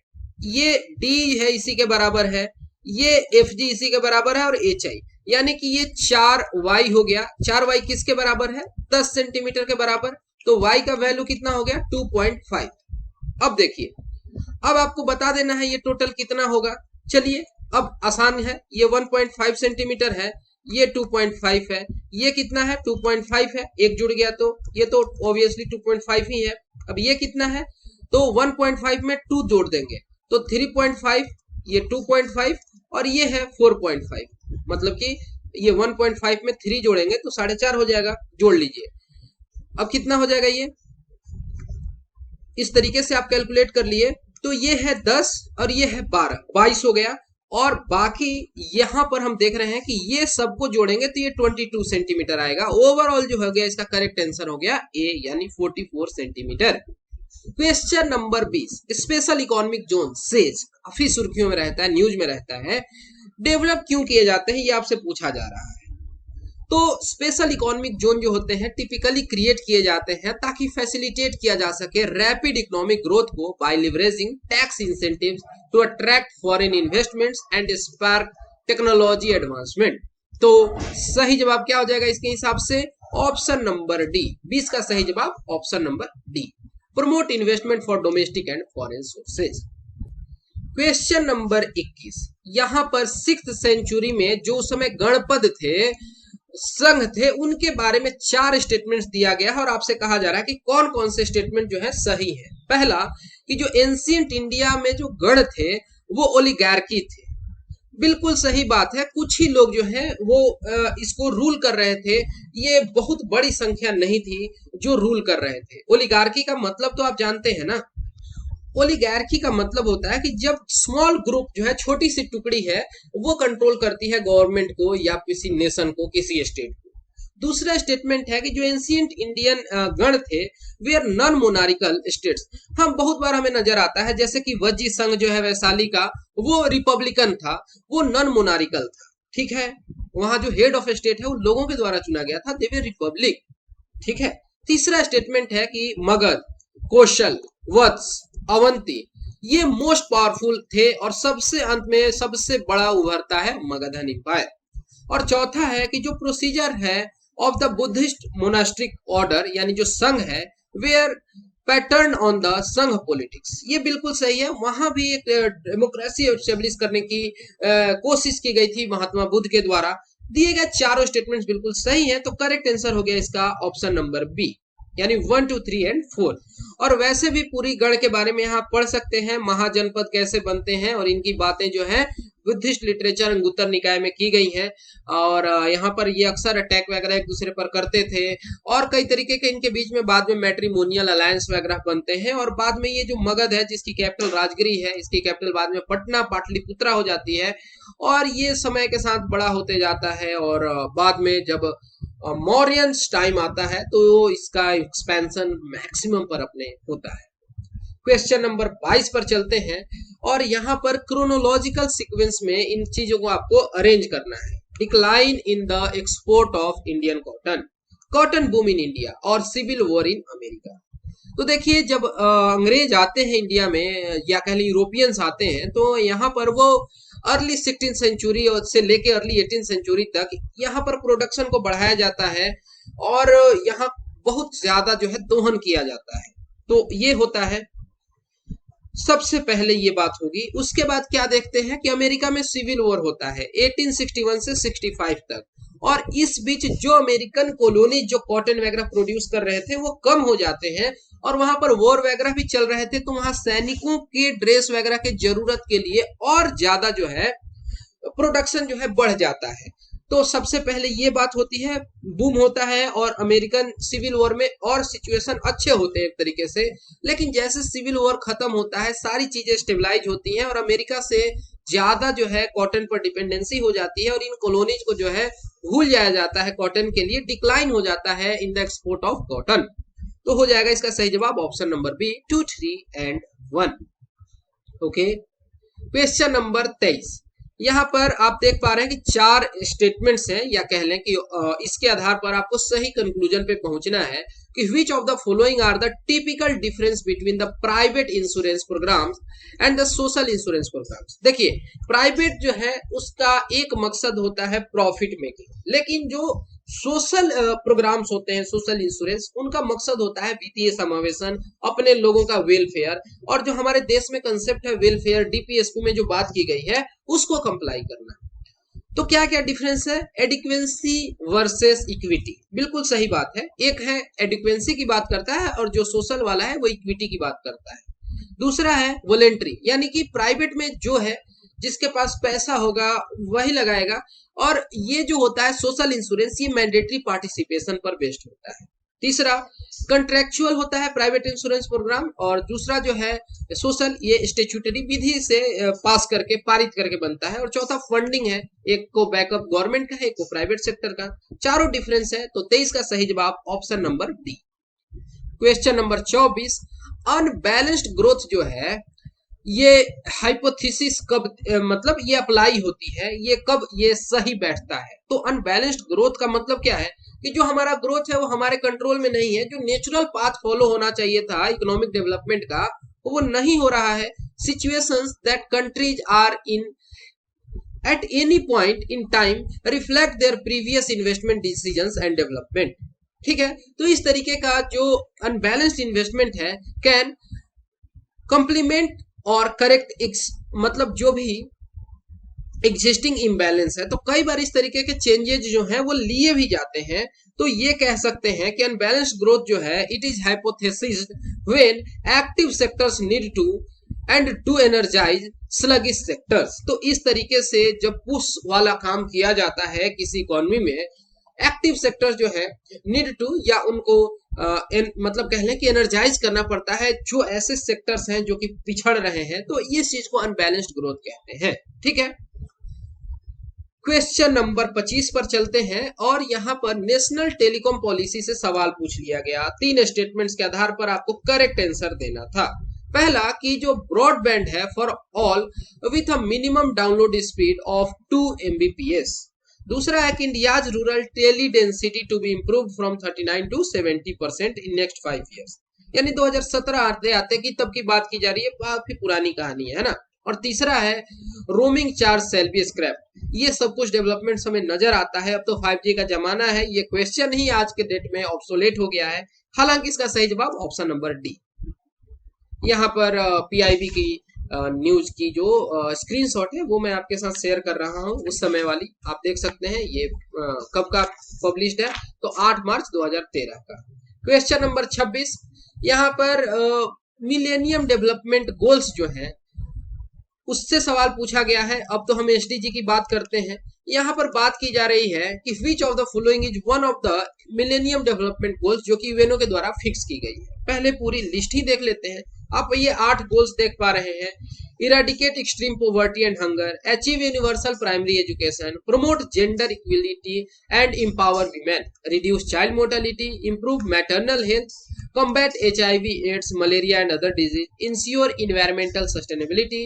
ये D है इसी के बराबर है, ये FG इसी के बराबर है और HI, यानी कि ये 4y हो गया। 4y किसके बराबर है? 10 सेंटीमीटर के बराबर। तो y का वैल्यू कितना हो गया? 2.5। अब देखिए, अब आपको बता देना है ये टोटल कितना होगा। चलिए अब आसान है, ये 1.5 सेंटीमीटर है, ये 2.5 है, ये कितना है 2.5 है, एक जुड़ गया तो ये तो ऑब्वियसली 2.5 ही है। अब ये कितना है तो 1.5 में 2 जोड़ देंगे तो 3.5, ये 2.5 और ये है 4.5, मतलब कि ये 1.5 में 3 जोड़ेंगे तो 4.5 हो जाएगा, जोड़ लीजिए। अब कितना हो जाएगा, ये इस तरीके से आप कैलकुलेट कर लिए तो ये है 10 और ये है 12, 22 हो गया। और बाकी यहां पर हम देख रहे हैं कि ये सबको जोड़ेंगे तो ये 22 सेंटीमीटर आएगा। ओवरऑल जो हो गया इसका करेक्ट आंसर हो गया ए, यानी 44 centimetre. Question number 20, special economic zone says, काफी सुर्खियों में रहता है, न्यूज में रहता है, डेवलप क्यों किए जाते हैं, ये आपसे पूछा जा रहा है। तो स्पेशल इकोनॉमिक जोन जो होते हैं टिपिकली क्रिएट किए जाते हैं ताकि फैसिलिटेट किया जा सके रैपिड इकोनॉमिक ग्रोथ को by leveraging tax incentives to attract foreign investments and spark technology advancement. तो सही जवाब क्या हो जाएगा इसके हिसाब से, ऑप्शन नंबर डी। 20 का सही जवाब option number D, promote investment for domestic and foreign sources. Question number 21, यहां पर 6th सेंचुरी में जो समय गणपद थे, संघ थे, उनके बारे में 4 स्टेटमेंट्स दिया गया है और आपसे कहा जा रहा है कि कौन कौन से स्टेटमेंट जो है सही है। पहला कि जो एंशिएंट इंडिया में जो गण थे वो ओलिगार्की थे, बिल्कुल सही बात है। कुछ ही लोग जो है वो इसको रूल कर रहे थे, ये बहुत बड़ी संख्या नहीं थी जो रूल कर रहे थे। ओलिगार्की का मतलब तो आप जानते हैं ना, ओलिगार्की का मतलब होता है कि जब स्मॉल ग्रुप जो है, छोटी सी टुकड़ी है, वो कंट्रोल करती है गवर्नमेंट को या किसी नेशन को, किसी स्टेट को। दूसरा स्टेटमेंट है कि जो एंशिएंट इंडियन गण थे वे आर नॉन मोनारिकल स्टेट्स। हम बहुत बार हमें नजर आता है जैसे कि वज्जी संघ जो है वैशाली का, वो रिपब्लिकन था, वो नॉन मोनारिकल था, ठीक है। वहां जो हेड ऑफ स्टेट है वो लोगों के द्वारा चुना गया था, दे वे रिपब्लिक, ठीक है। तीसरा स्टेटमेंट है कि मगध, कौशल, वत्स, अवंती ये मोस्ट पावरफुल थे और सबसे अंत में सबसे बड़ा उभरता है मगधन एम्पायर। और चौथा है कि जो प्रोसीजर है ऑफ द बुद्धिस्ट मोनास्ट्रिक ऑर्डर, यानी जो संघ है, वेयर पैटर्न ऑन द संघ पॉलिटिक्स, ये बिल्कुल सही है। वहां भी एक डेमोक्रेसी एस्टेब्लिश करने की कोशिश की गई थी महात्मा बुद्ध के द्वारा। दिए गए चारों स्टेटमेंट्स बिल्कुल सही है, तो करेक्ट आंसर हो गया इसका ऑप्शन नंबर बी, यानी 1, 2, 3 एंड 4। और वैसे भी पूरी गण के बारे में यहाँ पढ़ सकते हैं, महाजनपद कैसे बनते हैं, और इनकी बातें जो है बुद्धिस्ट लिटरेचर अंगुत्तर निकाय में की गई हैं। और यहाँ पर ये अक्सर अटैक वगैरह एक दूसरे पर करते थे, और कई तरीके के इनके बीच में बाद में मैट्रिमोनियल अलायंस वगैरह बनते हैं। और बाद में ये जो मगध है, जिसकी कैपिटल राजगिरी है, इसकी कैपिटल बाद में पटना पाटलिपुत्रा हो जाती है। और ये समय के साथ बड़ा होते जाता है, और बाद में जब मौर्यंस टाइम आता है तो इसका एक्सपेंशन मैक्सिमम पर अपने होता है। क्वेश्चन नंबर 22 पर चलते हैं, और यहाँ पर क्रोनोलॉजिकल सीक्वेंस में इन चीजों को आपको अरेंज करना है। Decline in the export of Indian cotton, cotton boom in India और सिविल वॉर इन अमेरिका। तो देखिए, जब अंग्रेज आते हैं इंडिया में, या कह लीजिए यूरोपियंस आते हैं, तो यहाँ पर वो अर्ली 16th सेंचुरी से लेके अर्ली 18th सेंचुरी तक यहाँ पर प्रोडक्शन को बढ़ाया जाता है, और यहाँ बहुत ज्यादा जो है दोहन किया जाता है। तो ये होता है, सबसे पहले ये बात होगी। उसके बाद क्या देखते हैं कि अमेरिका में सिविल वॉर होता है 1861 से 65 तक, और इस बीच जो अमेरिकन कॉलोनीज जो कॉटन वगैरह प्रोड्यूस कर रहे थे वो कम हो जाते हैं, और वहां पर वॉर वगैरह भी चल रहे थे, तो वहां सैनिकों के ड्रेस वगैरह के जरूरत के लिए और ज्यादा जो है प्रोडक्शन जो है बढ़ जाता है। तो सबसे पहले ये बात होती है, बूम होता है, और अमेरिकन सिविल वॉर में और सिचुएशन अच्छे होते हैं एक तरीके से। लेकिन जैसे सिविल वॉर खत्म होता है, सारी चीजें स्टेबलाइज होती हैं, और अमेरिका से ज्यादा जो है कॉटन पर डिपेंडेंसी हो जाती है, और इन कॉलोनीज को जो है भूल जाया जाता है कॉटन के लिए, डिक्लाइन हो जाता है in the export of cotton. तो हो जाएगा इसका सही जवाब option number B, 2, 3 and 1। Okay, question number 23, यहाँ पर आप देख पा रहे हैं कि 4 स्टेटमेंट्स हैं, या कह लें कि इसके आधार पर आपको सही कंक्लूजन पे पहुंचना है कि which of the following are the typical difference between the private insurance programs and the social insurance programs। देखिए, प्राइवेट जो है उसका एक मकसद होता है प्रॉफिट मेकिंग, लेकिन जो सोशल प्रोग्राम्स होते हैं, सोशल इंश्योरेंस, उनका मकसद होता है वित्तीय समावेशन, अपने लोगों का वेलफेयर, और जो हमारे देश में कंसेप्ट है वेलफेयर, डीपीएसपी में जो बात की गई है उसको कंप्लाई करना। तो क्या क्या डिफरेंस है? एडिक्वेंसी वर्सेस इक्विटी, बिल्कुल सही बात है। एक है एडिक्वेंसी की बात करता है और जो सोशल वाला है वो इक्विटी की बात करता है। दूसरा है वॉलेंट्री, यानी कि प्राइवेट में जो है जिसके पास पैसा होगा वही लगाएगा, और ये जो होता है सोशल इंश्योरेंस ये मैंडेटरी पार्टिसिपेशन पर बेस्ड होता है। तीसरा कंट्रेक्चुअल होता है प्राइवेट इंश्योरेंस प्रोग्राम, और दूसरा जो है सोशल, ये स्टेच्यूटरी विधि से पास करके पारित करके बनता है। और चौथा फंडिंग है, एक को बैकअप गवर्नमेंट का है, एक को प्राइवेट सेक्टर का। चारों डिफरेंस है। तो 23 का सही जवाब option number D. Question number 24, unbalanced growth जो है ये हाइपोथेसिस कब मतलब ये अप्लाई होती है, ये कब ये सही बैठता है? तो अनबैलेंस्ड ग्रोथ का मतलब क्या है कि जो हमारा ग्रोथ है वो हमारे कंट्रोल में नहीं है, जो नेचुरल पाथ फॉलो होना चाहिए था इकोनॉमिक डेवलपमेंट का वो नहीं हो रहा है। Situations that countries are in at any point in time reflect their previous investment decisions and development। ठीक है, तो इस तरीके का जो अनबैलेंस्ड इन्वेस्टमेंट है कैन कंप्लीमेंट और करेक्ट मतलब जो भी एग्जिस्टिंग इम्बैलेंस है। तो कई बार इस तरीके के चेंजेस जो हैं वो लिए भी जाते हैं। तो ये कह सकते हैं कि अनबैलेंस्ड ग्रोथ जो है it is hypothesis when active sectors need to end to energise sluggish sectors. तो इस तरीके से जब पुश वाला काम किया जाता है किसी इकोनॉमी में, एक्टिव सेक्टर्स जो है नीड टू या उनको मतलब कह लें कि एनर्जाइज करना पड़ता है जो ऐसे सेक्टर्स हैं जो कि पिछड़ रहे हैं। तो इस चीज को अनबैलेंस्ड ग्रोथ कहते हैं। ठीक है, क्वेश्चन नंबर 25 पर चलते हैं, और यहाँ पर नेशनल टेलीकॉम पॉलिसी से सवाल पूछ लिया गया। 3 स्टेटमेंट्स के आधार पर आपको करेक्ट आंसर देना था। पहला कि जो ब्रॉडबैंड है for all with a minimum download speed of 2 Mbps। दूसरा है कि India's rural tele density to be improve from 39 to 70% in next 5 years। यानी 2017 आते आते की तब की बात की जा रही है, काफी पुरानी कहानी है ना। और तीसरा है roaming charge shall be scrap. ये सब कुछ डेवलपमेंट हमें नजर आता है। अब तो 5G का जमाना है, ये क्वेश्चन ही आज के डेट में ऑब्सोलेट हो गया है। हालांकि इसका सही जवाब ऑप्शन नंबर डी। यहाँ पर PIB की न्यूज की जो स्क्रीनशॉट है वो मैं आपके साथ शेयर कर रहा हूँ, उस समय वाली आप देख सकते हैं। ये कब का पब्लिश्ड है? तो 8 मार्च 2013 का। क्वेश्चन नंबर 26, यहाँ पर मिलेनियम डेवलपमेंट गोल्स जो है उससे सवाल पूछा गया है। अब तो हम SDG की बात करते हैं। यहाँ पर बात की जा रही है कि which of the following is one of the millennium development goals जो कि यूएनओ के द्वारा फिक्स की गई है। पहले पूरी लिस्ट ही देख लेते हैं। आप ये 8 गोल्स देख पा रहे हैं। Eradicate extreme poverty and hunger, achieve universal primary education, promote gender equality and empower women, reduce child mortality, improve maternal health, combat HIV, AIDS, malaria and other disease, ensure environmental sustainability,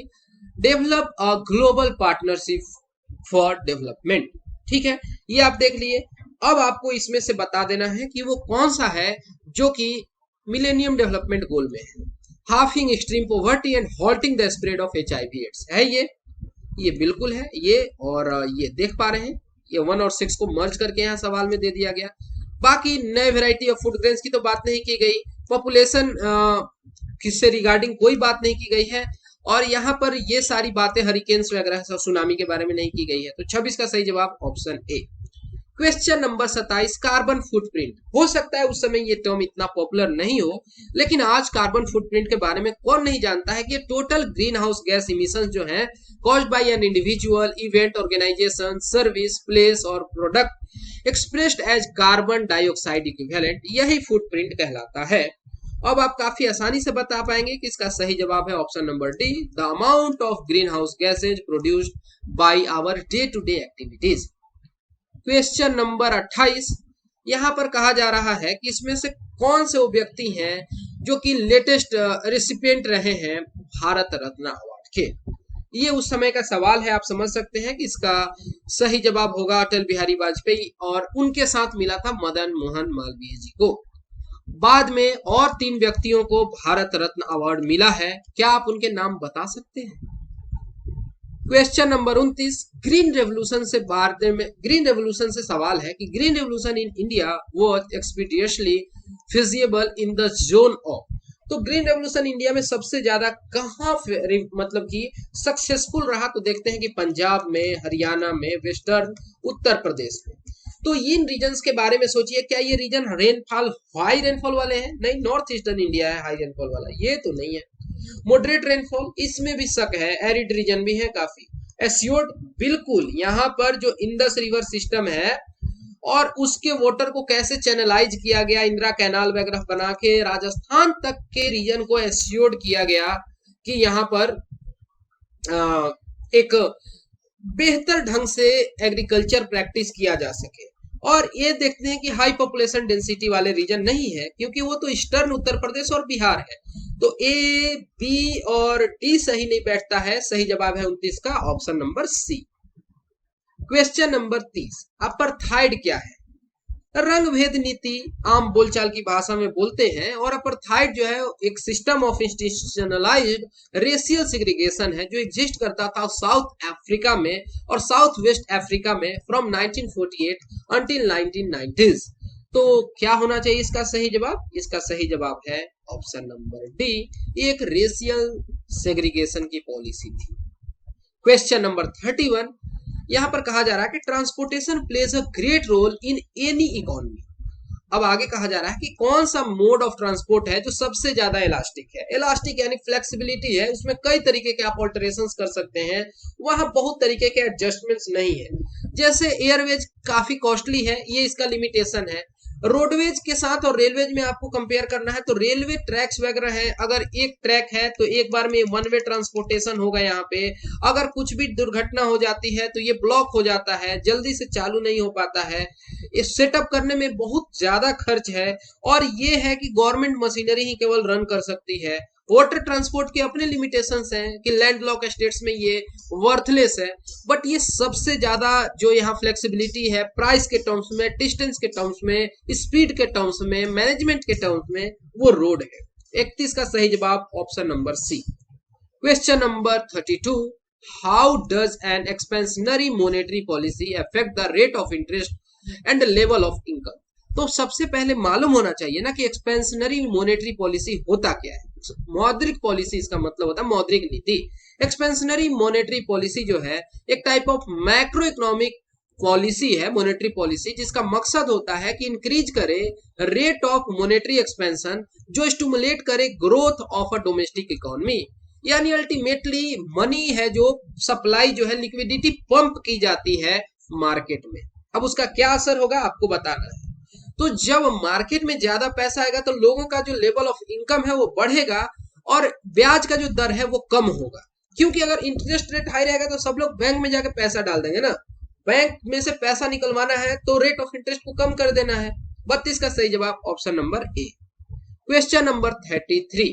develop a global partnership for development। ठीक है, ये आप देख लिए। अब आपको इसमें से बता देना है कि वो कौन सा है जो कि मिलेनियम डेवलपमेंट गोल में है। Halving extreme poverty and halting the spread of HIV AIDS है ये बिल्कुल है ये। और ये देख पा रहे हैं, ये 1 और 6 को मर्ज करके यहाँ सवाल में दे दिया गया। बाकी नए वैरायटी ऑफ फूड ग्रेन्स की तो बात नहीं की गई। पॉपुलेशन किससे रिगार्डिंग कोई बात नहीं की गई है। और यहाँ पर ये सारी बातें हरिकेन्स वगैरह सुनामी के बारे में नहीं की गई है। तो 26 का सही जवाब option A. Question number 27, carbon footprint. हो सकता है उस समय ये टर्म इतना पॉपुलर नहीं हो, लेकिन आज कार्बन फुटप्रिंट के बारे में कौन नहीं जानता है कि total green house gas emission जो है caused by an individual, event, organisation, service, place और product expressed as carbon dioxide equivalent, यही फुटप्रिंट कहलाता है। अब आप काफी आसानी से बता पाएंगे कि इसका सही जवाब है option number D, the amount of green house gases produced by our day to day activities. Question number 28, यहाँ पर कहा जा रहा है कि इसमें से कौन से वो व्यक्ति हैं जो कि लेटेस्ट रेसिपिएंट रहे हैं भारत रत्न अवार्ड के। ये उस समय का सवाल है, आप समझ सकते हैं कि इसका सही जवाब होगा अटल बिहारी वाजपेयी, और उनके साथ मिला था मदन मोहन मालवीय जी को। बाद में और 3 व्यक्तियों को भारत रत्न अवार्ड मिला है। क्या आप उनके नाम बता सकते हैं? क्वेश्चन नंबर 29, ग्रीन रेवोल्यूशन से भारत में ग्रीन रेवोल्यूशन से सवाल है कि green revolution in India was expeditiously feasible in the zone of. तो ग्रीन रेवोल्यूशन इंडिया में सबसे ज्यादा कहाँ मतलब कि सक्सेसफुल रहा, तो देखते हैं कि पंजाब में, हरियाणा में, वेस्टर्न उत्तर प्रदेश में। तो इन रीजन्स के बारे में सोचिए, क्या ये रीजन रेनफॉल हाई रेनफॉल वाले हैं? नहीं, नॉर्थ ईस्टर्न इंडिया है हाई रेनफॉल वाला, ये तो नहीं है। मॉडरेट रेनफॉल, इसमें भी शक है। एरिड रीजन भी है काफी। एस्योर्ड, बिल्कुल, यहाँ पर जो इंडस रिवर सिस्टम है और उसके वाटर को कैसे चैनलाइज किया गया, इंदिरा कैनाल वगैरह बना के राजस्थान तक के रीजन को एस्योर्ड किया गया कि यहाँ पर एक बेहतर ढंग से एग्रीकल्चर प्रैक्टिस किया जा सके। और ये देखते हैं कि हाई पॉपुलेशन डेंसिटी वाले रीजन नहीं है, क्योंकि वो तो ईस्टर्न उत्तर प्रदेश और बिहार है। तो ए, बी और डी सही नहीं बैठता है। सही जवाब है 29 का, option number C. Question number 30, apartheid क्या है? रंग भेद नीति आम बोलचाल की भाषा में बोलते हैं, और अपर्थाइड जो है एक system of institutionalised racial segregation है जो एग्जिस्ट करता था साउथ अफ्रीका में और साउथ वेस्ट अफ्रीका में फ्रॉम 1948 अंटिल 1990s। तो क्या होना चाहिए इसका सही जवाब? इसका सही जवाब है ऑप्शन नंबर डी, एक रेशियल सेग्रीगेशन की पॉलिसी थी। क्वेश्चन नंबर 31, यहां पर कहा जा रहा है कि transportation plays a great role in any economy. अब आगे कहा जा रहा है कि कौन सा मोड ऑफ ट्रांसपोर्ट है जो सबसे ज्यादा इलास्टिक है। इलास्टिक यानी फ्लेक्सिबिलिटी है, उसमें कई तरीके के आप ऑल्टरेशंस कर सकते हैं, वहां बहुत तरीके के एडजस्टमेंट्स नहीं है। जैसे एयरवेज काफी कॉस्टली है, ये इसका लिमिटेशन है। रोडवेज के साथ और रेलवेज में आपको कंपेयर करना है तो रेलवे ट्रैक्स वगैरह है, अगर एक ट्रैक है तो एक बार में वन वे ट्रांसपोर्टेशन होगा। यहाँ पे अगर कुछ भी दुर्घटना हो जाती है तो ये ब्लॉक हो जाता है, जल्दी से चालू नहीं हो पाता है, इस सेटअप करने में बहुत ज्यादा खर्च है, और ये है कि गवर्नमेंट मशीनरी ही केवल रन कर सकती है। वाटर ट्रांसपोर्ट के अपने लिमिटेशंस हैं कि लैंड लॉक स्टेट्स में ये वर्थलेस है, बट ये सबसे ज्यादा जो यहाँ फ्लेक्सिबिलिटी है प्राइस के टर्म्स में, डिस्टेंस के टर्म्स में, स्पीड के टर्म्स में, मैनेजमेंट के टर्म्स में, वो रोड है। 31 का सही जवाब option number C. Question number 32, how does an expansionary monetary policy affect the rate of interest and level of income? तो सबसे पहले मालूम होना चाहिए ना कि एक्सपेंशनरी मॉनेटरी पॉलिसी होता क्या है। मौद्रिक पॉलिसी इसका मतलब होता है मौद्रिक नीति। एक्सपेंशनरी मॉनेटरी पॉलिसी जो है एक type of macro economic policy है, मॉनेटरी पॉलिसी, जिसका मकसद होता है कि इंक्रीज करे रेट ऑफ मॉनेटरी एक्सपेंशन जो स्टिमुलेट करे growth of a domestic economy. यानी अल्टीमेटली मनी है जो सप्लाई जो है लिक्विडिटी पंप की जाती है मार्केट में। अब उसका क्या असर होगा आपको बताना है। तो जब मार्केट में ज्यादा पैसा आएगा तो लोगों का जो लेवल ऑफ इनकम है वो बढ़ेगा और ब्याज का जो दर है वो कम होगा, क्योंकि अगर इंटरेस्ट रेट हाई रहेगा तो सब लोग बैंक में जाके पैसा डाल देंगे ना। बैंक में से पैसा निकलवाना है तो रेट ऑफ इंटरेस्ट को कम कर देना है। 32 का सही जवाब option number A. Question number 33,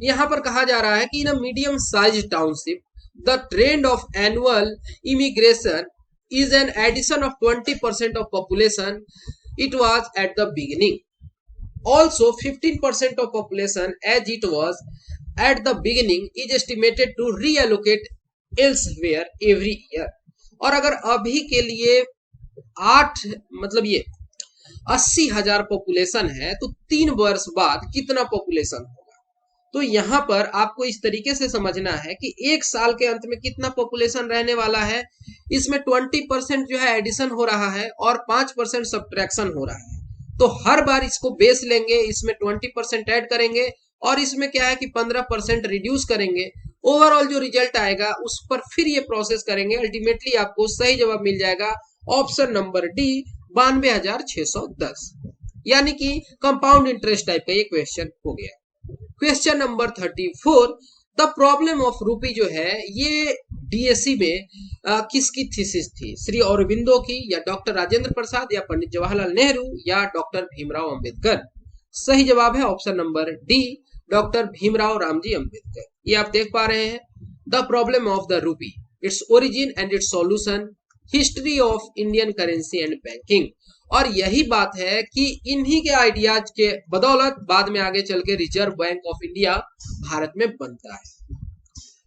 यहां पर कहा जा रहा है कि in a medium size township the trend of annual immigration is an addition of 20% of population. It was at the beginning. Also 15% of population as it was at the beginning is estimated to reallocate elsewhere every year. और अगर अभी के लिए 8 मतलब ये 80,000 population है तो 3 वर्ष बाद कितना पॉपुलेशन होगा? तो यहाँ पर आपको इस तरीके से समझना है कि एक साल के अंत में कितना पॉपुलेशन रहने वाला है। इसमें 20% जो है एडिशन हो रहा है और 5% सब्ट्रैक्शन हो रहा है। तो हर बार इसको बेस लेंगे, इसमें 20% ऐड करेंगे और इसमें क्या है कि 15% रिड्यूस करेंगे। ओवरऑल जो रिजल्ट आएगा उस पर फिर ये प्रोसेस करेंगे। अल्टीमेटली आपको सही जवाब मिल जाएगा ऑप्शन नंबर डी, 92,610। यानी कि कंपाउंड इंटरेस्ट टाइप का ये क्वेश्चन हो गया। Question number 34, the problem of रूपी जो है ये डीएससी में किसकी थीसिस थी? श्री अरबिंदो की, या डॉक्टर राजेंद्र प्रसाद, या पंडित जवाहरलाल नेहरू, या डॉक्टर भीमराव अंबेडकर? सही जवाब है option number D, doctor Bhimrao Ramji Ambedkar. ये आप देख पा रहे हैं, the problem of the rupee, its origin and it's solution, history of Indian currency and banking. और यही बात है कि इन्हीं के आइडियाज के बदौलत बाद में आगे चल के reserve bank of India Bharat में बनता है।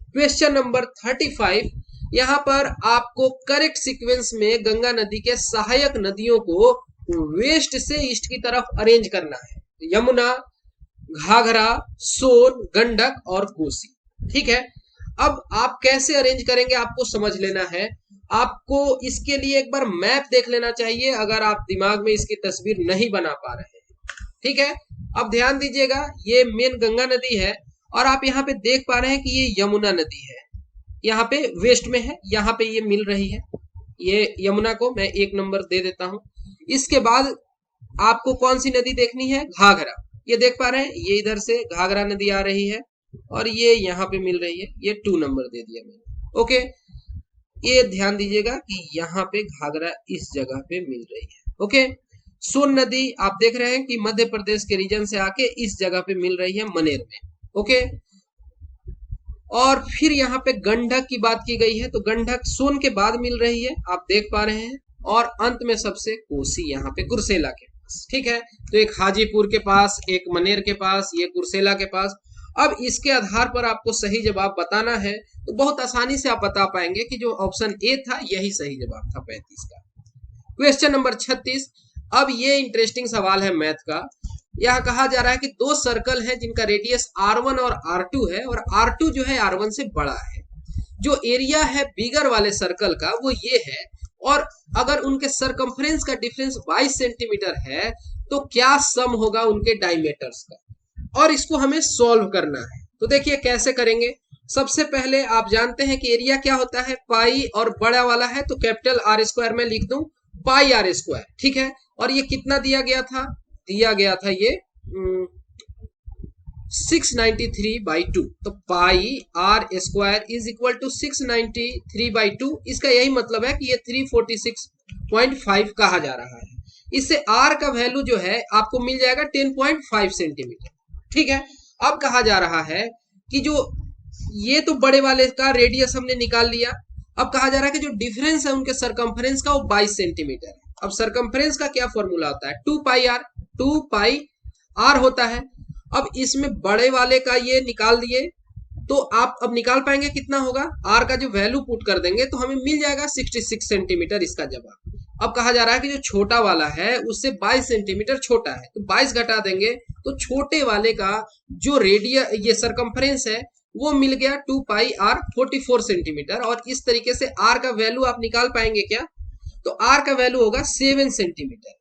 क्वेश्चन नंबर 35, यहाँ पर आपको करेक्ट सीक्वेंस में गंगा नदी के सहायक नदियों को वेस्ट से ईस्ट की तरफ अरेंज करना है। यमुना, घाघरा, सोन, गंडक और कोसी। ठीक है, अब आप कैसे अरेंज करेंगे आपको समझ लेना है। आपको इसके लिए एक बार मैप देख लेना चाहिए अगर आप दिमाग में इसकी तस्वीर नहीं बना पा रहे हैं। ठीक है, अब ध्यान दीजिएगा, ये मेन गंगा नदी है और आप यहाँ पे देख पा रहे हैं कि ये यमुना नदी है, यहाँ पे वेस्ट में है, यहाँ पे ये मिल रही है। ये यमुना को मैं 1 नंबर दे देता हूं। इसके बाद आपको कौन सी नदी देखनी है? घाघरा। ये देख पा रहे हैं, ये इधर से घाघरा नदी आ रही है और ये यहाँ पे मिल रही है, ये 2 नंबर दे दिया मैंने। ओके, ये ध्यान दीजिएगा कि यहाँ पे घाघरा इस जगह पे मिल रही है। ओके, सोन नदी आप देख रहे हैं कि मध्य प्रदेश के रीजन से आके इस जगह पे मिल रही है, मनेर में। ओके, और फिर यहाँ पे गंडक की बात की गई है, तो गंडक सोन के बाद मिल रही है, आप देख पा रहे हैं। और अंत में सबसे कोसी यहाँ पे कुर्सेला के पास। ठीक है, तो एक हाजीपुर के पास, एक मनेर के पास, ये कुर्सेला के पास। अब इसके आधार पर आपको सही जवाब बताना है, तो बहुत आसानी से आप बता पाएंगे कि जो ऑप्शन ए था यही सही जवाब था 35 का। क्वेश्चन नंबर 36, अब ये इंटरेस्टिंग सवाल है मैथ का। यह कहा जा रहा है कि 2 सर्कल हैं जिनका रेडियस R1 और R2 है और R2 जो है R1 से बड़ा है। जो एरिया है बिगर वाले सर्कल का वो ये है, और अगर उनके सरकमफ्रेंस का डिफरेंस 22 सेंटीमीटर है तो क्या सम होगा उनके डायमीटर्स का, और इसको हमें सॉल्व करना है। तो देखिए कैसे करेंगे। सबसे पहले आप जानते हैं कि एरिया क्या होता है, पाई, और बड़ा वाला है तो कैपिटल R² में लिख दूं पाई R²। ठीक है, और ये कितना दिया गया था? दिया गया था ये 693/2। तो पाई R² इज इक्वल टू 693/2। इसका यही मतलब है कि ये 346.5 कहा जा रहा है। इससे R का वैल्यू जो है आपको मिल जाएगा 10.5 सेंटीमीटर। ठीक है, अब कहा जा रहा है कि जो ये तो बड़े वाले का रेडियस हमने निकाल लिया। अब कहा जा रहा है कि जो डिफरेंस है उनके सरकमफ्रेंस का वो 22 सेंटीमीटर है। अब सरकमफ्रेंस का क्या फॉर्मूला होता है? 2 पाई आर होता है। अब इसमें बड़े वाले का ये निकाल दिए तो आप अब निकाल पाएंगे कितना होगा। आर का जो वैल्यू पुट कर देंगे तो हमें मिल जाएगा 66 सेंटीमीटर इसका जवाब। अब कहा जा रहा है कि जो छोटा वाला है उससे 22 सेंटीमीटर छोटा है, तो 22 घटा देंगे तो छोटे वाले का जो रेडियस ये सरकमफ्रेंस है वो मिल गया 2 पाई आर 44 सेंटीमीटर। और इस तरीके से आर का वैल्यू आप निकाल पाएंगे क्या? तो आर का वैल्यू होगा 7 सेंटीमीटर।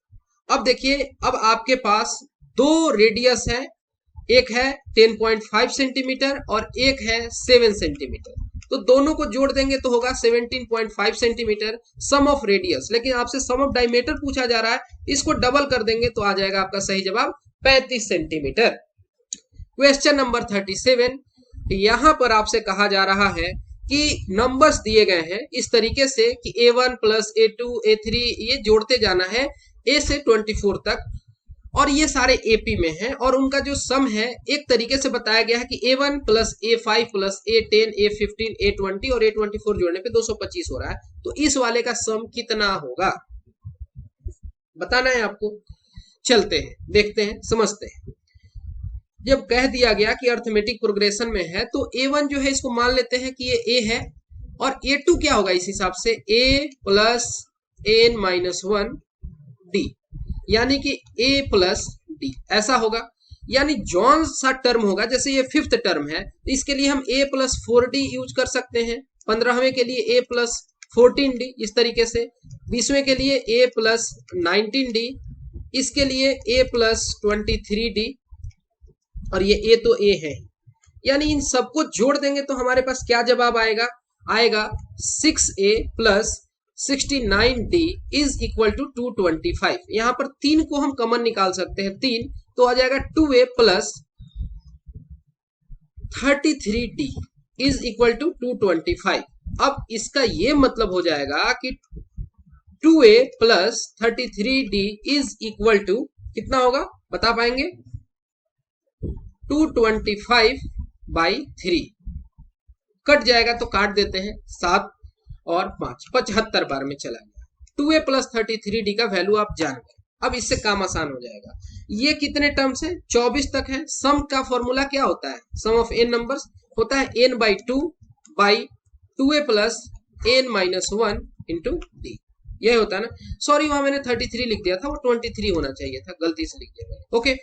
अब देखिए, अब आपके पास 2 रेडियस है, एक है 10.5 सेंटीमीटर और एक है 7 सेंटीमीटर। तो दोनों को जोड़ देंगे तो होगा 17.5 सेंटीमीटर सम ऑफ रेडियस। लेकिन आपसे सम ऑफ डायमीटर पूछा जा रहा है, इसको डबल कर देंगे तो आ जाएगा आपका सही जवाब 35 सेंटीमीटर। क्वेश्चन नंबर 37, यहां पर आपसे कहा जा रहा है कि नंबर्स दिए गए हैं इस तरीके से कि A1 प्लस A2 A3 ये जोड़ते जाना है A से 24 तक, और ये सारे AP में हैं और उनका जो सम है एक तरीके से बताया गया है कि A1 plus A5 plus A10 A15 A20 और A24 जोड़ने पे 225 हो रहा है। तो इस वाले का सम कितना होगा बताना है आपको। चलते हैं, देखते हैं, समझते हैं। जब कह दिया गया कि अर्थमेटिक प्रोग्रेशन में है तो A1 जो है इसको मान लेते हैं कि ये A है, और A2 क्या होगा इस हिसाब से A प्लस n-1 D, यानी कि A प्लस D ऐसा होगा। यानी जौन सा टर्म होगा, जैसे ये 5th टर्म है तो इसके लिए हम A प्लस 4D यूज कर सकते हैं, 15वें के लिए A प्लस 14D, इस तरीके से 20वें के लिए A प्लस 19D, इसके लिए A प्लस 23D, और ये A तो A है। यानी इन सबको जोड़ देंगे तो हमारे पास क्या जवाब आएगा? आएगा 6A plus 69D is equal to 225। यहां पर 3 को हम कॉमन निकाल सकते हैं, 3 तो आ जाएगा 2A plus 33D is equal to 225। अब इसका ये मतलब हो जाएगा कि 2A plus 33D is equal to कितना होगा बता पाएंगे? 225/3 कट जाएगा तो काट देते हैं, 7 और 5 75 बार में चला गया। 2A प्लस 33D का वैल्यू आप जान गए। अब इससे काम आसान हो जाएगा। ये कितने टर्म्स है? 24 तक है। सम का फॉर्मूला क्या होता है? सम ऑफ n नंबर्स होता है n/2 by 2a plus n minus 1 into D. यही होता है ना, सॉरी वहां मैंने 33 लिख दिया था, वो 23 होना चाहिए था, गलती से लिख दिया मैंने। ओके,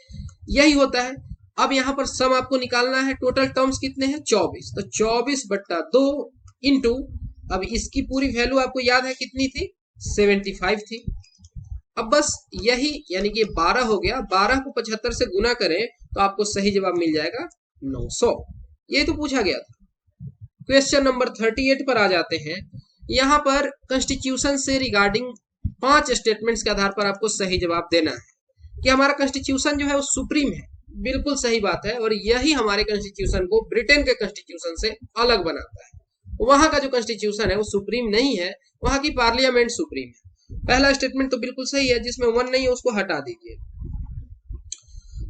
यही होता है। अब यहाँ पर सम आपको निकालना है, टोटल टर्म्स कितने हैं 24, तो 24/2 इंटू, अब इसकी पूरी वैल्यू आपको याद है कितनी थी, 75 थी। अब बस यही, यानी कि 12 हो गया, 12 को 75 से गुना करें तो आपको सही जवाब मिल जाएगा 900। ये तो पूछा गया था। क्वेश्चन नंबर 38 पर आ जाते हैं। यहाँ पर कॉन्स्टिट्यूशन से रिगार्डिंग 5 स्टेटमेंट्स के आधार पर आपको सही जवाब देना है कि हमारा कॉन्स्टिट्यूशन जो है वो सुप्रीम है। बिल्कुल सही बात है, और यही हमारे कॉन्स्टिट्यूशन को ब्रिटेन के कॉन्स्टिट्यूशन से अलग बनाता है। वहां का जो कॉन्स्टिट्यूशन है वो सुप्रीम नहीं है, वहां की पार्लियामेंट सुप्रीम है। पहला स्टेटमेंट तो बिल्कुल सही है, जिसमें 1 नहीं है उसको हटा दीजिए।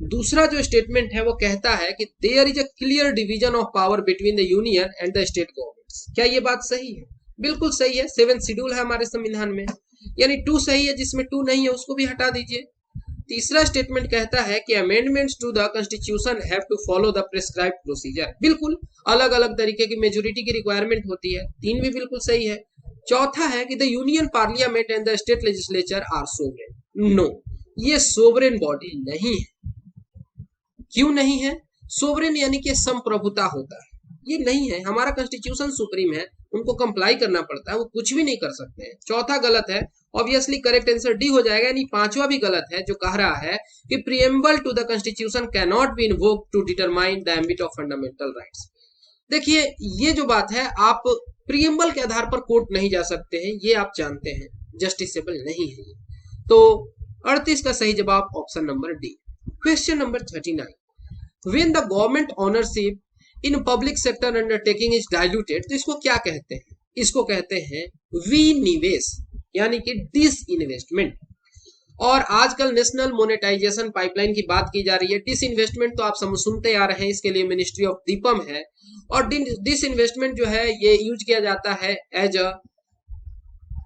दूसरा जो स्टेटमेंट है वो कहता है कि there is a clear division of power between the union and the state governments. क्या ये बात सही है? बिल्कुल सही है, 7th शेड्यूल है हमारे संविधान में, यानी 2 सही है, जिसमें 2 नहीं है उसको भी हटा दीजिए। तीसरा स्टेटमेंट कहता है कि amendments to the constitution have to follow the prescribed procedure. बिल्कुल, अलग अलग तरीके की मेजोरिटी की रिक्वायरमेंट होती है, 3 भी बिल्कुल सही है। चौथा है कि the union parliament and the state legislature are sovereign. No, ये सोवरेन बॉडी नहीं है। क्यों नहीं है? सोवरेन यानी कि संप्रभुता होता है, ये नहीं है। हमारा कॉन्स्टिट्यूशन सुप्रीम है, उनको कंप्लाई करना पड़ता है, वो कुछ भी नहीं कर सकते हैं। चौथा गलत है, ऑब्वियसली करेक्ट आंसर डी हो जाएगा। यानी पांचवा भी गलत है, जो कह रहा है कि preamble to the constitution can not be invoked to determine the ambit of fundamental rights. देखिए, ये जो बात है, आप प्रीएम्बल के आधार पर कोर्ट नहीं जा सकते हैं, ये आप जानते हैं, जस्टिसेबल नहीं है। तो 38 का सही जवाब option number D. Question number 39, when the government ownership in public sector undertaking is diluted, तो इसको क्या कहते हैं? इसको कहते हैं विनिवेश, यानी कि डिसइन्वेस्टमेंट। और आजकल नेशनल मोनेटाइजेशन पाइपलाइन की बात की जा रही है। डिसइन्वेस्टमेंट तो आप सुनते आ रहे हैं, इसके लिए मिनिस्ट्री ऑफ दीपम है। और डिसइन्वेस्टमेंट जो है ये यूज किया जाता है as a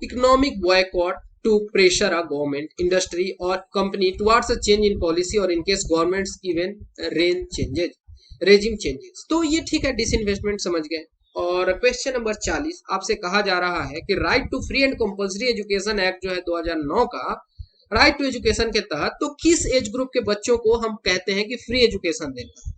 economic boycott to pressure a government, industry और company towards a change in policy और in case governments even regime changes. तो ये ठीक है, डिसइन्वेस्टमेंट समझ गए। और क्वेश्चन नंबर 40 आपसे कहा जा रहा है कि right to free and compulsory education act जो है 2009 का, राइट टू एजुकेशन के तहत तो किस एज ग्रुप के बच्चों को हम कहते हैं कि फ्री एजुकेशन देना?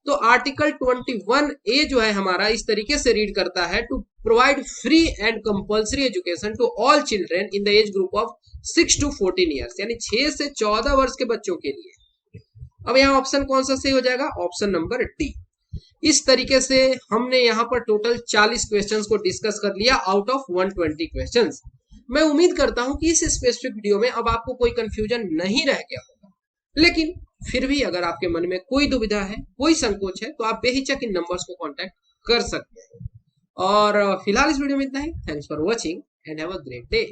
तो आर्टिकल 21A जो है हमारा इस तरीके से रीड करता है, to provide free and compulsory education to all children in the age group of 6 to 14 years, यानी 6 से 14 वर्ष के बच्चों के लिए। अब यहाँ ऑप्शन कौन सा सही हो जाएगा? Option number D. इस तरीके से हमने यहाँ पर टोटल 40 क्वेश्चंस को डिस्कस कर लिया आउट ऑफ 120 क्वेश्चंस। मैं उम्मीद करता हूं कि इस स्पेसिफिक वीडियो में अब आपको कोई कंफ्यूजन नहीं रह गया होगा, लेकिन फिर भी अगर आपके मन में कोई दुविधा है, कोई संकोच है, तो आप बेहिचक इन नंबर्स को कांटेक्ट कर सकते हैं। और फिलहाल इस वीडियो में इतना ही। Thanks for watching and have a great day.